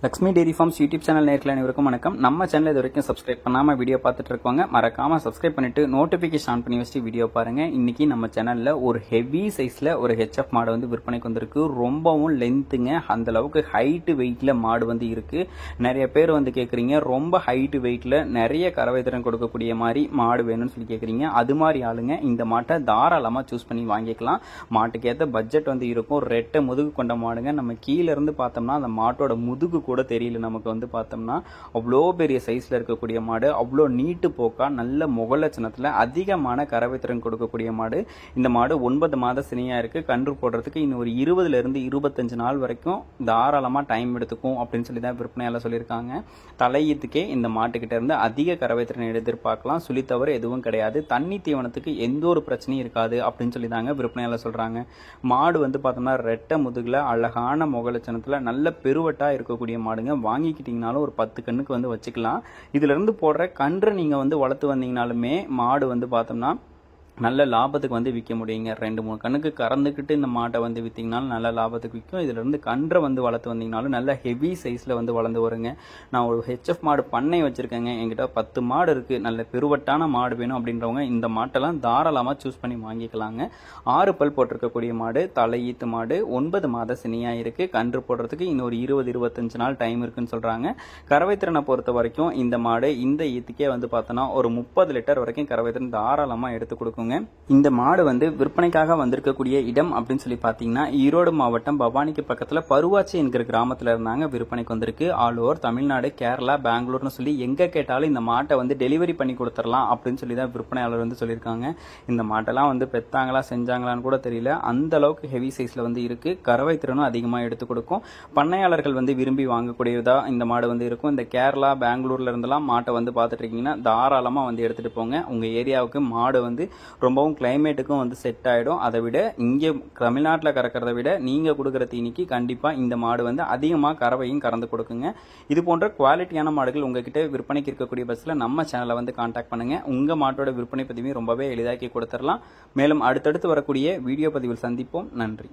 Lakshmi dairy farms YouTube channel நேயர்களே அனைவருக்கும் வணக்கம். நம்ம சேனல் இது வரைக்கும் சப்ஸ்கிரைப் பண்ணாம வீடியோ பார்த்துட்டு இருக்கவங்க மறக்காம சப்ஸ்கிரைப் பண்ணிட்டு நோட்டிபிகேஷன் ஆன் பண்ணி வச்சு வீடியோ பாருங்க. இன்னைக்கு நம்ம சேனல்ல ஒரு ஹெவி சைஸ்ல ஒரு ஹெச்எஃப் மாடு வந்து விற்பனைக்கு வந்திருக்கு. ரொம்பவும் லென்த்துங்க, அந்த அளவுக்கு ஹைட் வெயிட்ல மாடு வந்து இருக்கு. நிறைய பேர் வந்து கேக்குறீங்க, ரொம்ப ஹைட் வெயிட்ல நிறைய கறவை திறன் கொடுக்கக்கூடிய மாதிரி மாடு வேணும்னு சொல்லி கேக்குறீங்க. அது மாதிரி ஆளுங்க இந்த மாட்டை தாராளமா சூஸ் பண்ணி வாங்கிக்கலாம். மாட்டுக்கு ஏற்ற பட்ஜெட் வந்து இருக்கும். ரெட்டை முதுகு கொண்ட மாடுங்க. நம்ம கீழே இருந்து பார்த்தோம்னா அந்த மாட்டோட முதுகு கூட தெரியல. நமக்கு வந்து பார்த்தோம்னா அவ்வளோ பெரிய சைஸ்ல இருக்கக்கூடிய மாடு, அவ்வளோ நீட்டு போக்கா நல்ல முகலட்சணத்துல அதிகமான கறவை திறன் கொடுக்கக்கூடிய மாடு. இந்த மாடு 9 மாத சினையா இருக்கு. கன்று போடுறதுக்கு இன்னும் ஒரு 20 இருந்து 25 நாள் வரைக்கும் தாராளமா டைம் எடுத்துக்கும் அப்படின்னு சொல்லி தான் விற்பனையாளர் சொல்லியிருக்காங்க. தலையீத்துக்கே இந்த மாட்டுக்கிட்ட இருந்து அதிக கறவை திறன் எதிர்பார்க்கலாம். சுழி தவறு எதுவும் கிடையாது. தண்ணி தீவனத்துக்கு எந்த ஒரு பிரச்சனையும் இருக்காது அப்படின்னு சொல்லி தாங்க விற்பனையாளர் சொல்றாங்க. மாடு வந்து பார்த்தோம்னா ரெட்டை முதுகுல அழகான முகலட்சணத்துல நல்ல பெருவட்டா இருக்கக்கூடிய மாடுங்க. வாங்கிக்கிட்டீங்கனாலும் ஒரு 10 கண்ணுக்கு வந்து வச்சுக்கலாம். இதுல இருந்து போடுற கன்று நீங்க வந்து வளர்த்து வந்தீங்கனாலுமே மாடு வந்து பார்த்தோம்னா நல்ல லாபத்துக்கு வந்து விற்க முடியுங்க. 2-3 கண்ணுக்கு கறந்துக்கிட்டு இந்த மாட்டை வந்து விற்றீங்கனாலும் நல்ல லாபத்துக்கு விற்கும். இதுல இருந்து கன்றை வந்து வளர்த்து வந்தீங்கனாலும் நல்ல ஹெவி சைஸ்ல வந்து வளர்ந்து வருங்க. நான் ஒரு ஹெச்எஃப் மாடு பண்ணை வச்சிருக்கேங்க. என்கிட்ட 10 மாடு இருக்கு. நல்ல பெருவட்டான மாடு வேணும் அப்படின்றவங்க இந்த மாட்டெல்லாம் தாராளமா சூஸ் பண்ணி வாங்கிக்கலாங்க. 6 பல் போட்டிருக்கக்கூடிய மாடு, தலையீத்து மாடு, 9 மாத சினியா இருக்கு. கன்று போடுறதுக்கு இன்னொரு 20-25 நாள் டைம் இருக்குன்னு சொல்றாங்க. கறவை திறனை பொறுத்த வரைக்கும் இந்த மாடு இந்த ஈத்துக்கே வந்து பார்த்தோன்னா ஒரு 30 லிட்டர் வரைக்கும் கறவை திறன் தாராளமா எடுத்து கொடுக்கும். இந்த மாடு வந்து விற்பனைக்காக வந்திருக்கக்கூடிய இடம் அப்படின்னு சொல்லி பாத்தீங்கன்னா ஈரோடு மாவட்டம் பவானிக்கு பக்கத்துல பருவாச்சி என்கிற கிராமத்துல இருந்தாங்க விற்பனைக்கு வந்திருக்கு. ஆல் ஓவர் தமிழ்நாடு, கேரளா, பெங்களூர்னு சொல்லி எங்க கேட்டாலும் இந்த மாட்டை வந்து டெலிவரி பண்ணி கொடுத்துடலாம் அப்படின்னு சொல்லி தான் விற்பனையாளர் வந்து சொல்லியிருக்காங்க. இந்த மாட்டெல்லாம் வந்து பெத்தாங்களா செஞ்சாங்களான்னு கூட தெரியல. அந்த அளவுக்கு ஹெவி சைஸ்ல வந்து இருக்கு. கறவை திறனும் அதிகமா எடுத்து கொடுக்கும். பண்ணையாளர்கள் வந்து விரும்பி வாங்கக்கூடியதா இந்த மாடு வந்து இருக்கும். இந்த கேரளா, பெங்களூர்ல இருந்தெல்லாம் மாட்டை வந்து பார்த்துட்டு இருக்கீங்கன்னா தாராளமா வந்து எடுத்துட்டு போங்க. உங்க ஏரியாவுக்கு மாடு வந்து ரொம்பவும் கிளைமேட்டுக்கும் வந்து செட் ஆயிடும். அதை விட இங்கே தமிழ்நாட்டில் கறக்கிறத விட நீங்க கொடுக்குற தீனிக்கு கண்டிப்பா இந்த மாடு வந்து அதிகமா கறவையும் கறந்து கொடுக்குங்க. இது போன்ற குவாலிட்டியான மாடுகள் உங்ககிட்ட விற்பனைக்கு இருக்கக்கூடிய பட்சத்தில் நம்ம சேனலை வந்து கான்டாக்ட் பண்ணுங்க. உங்க மாட்டோட விற்பனை பதிவையும் ரொம்பவே எளிதாக்கி கொடுத்துடலாம். மேலும் அடுத்தடுத்து வரக்கூடிய வீடியோ பதிவில் சந்திப்போம். நன்றி.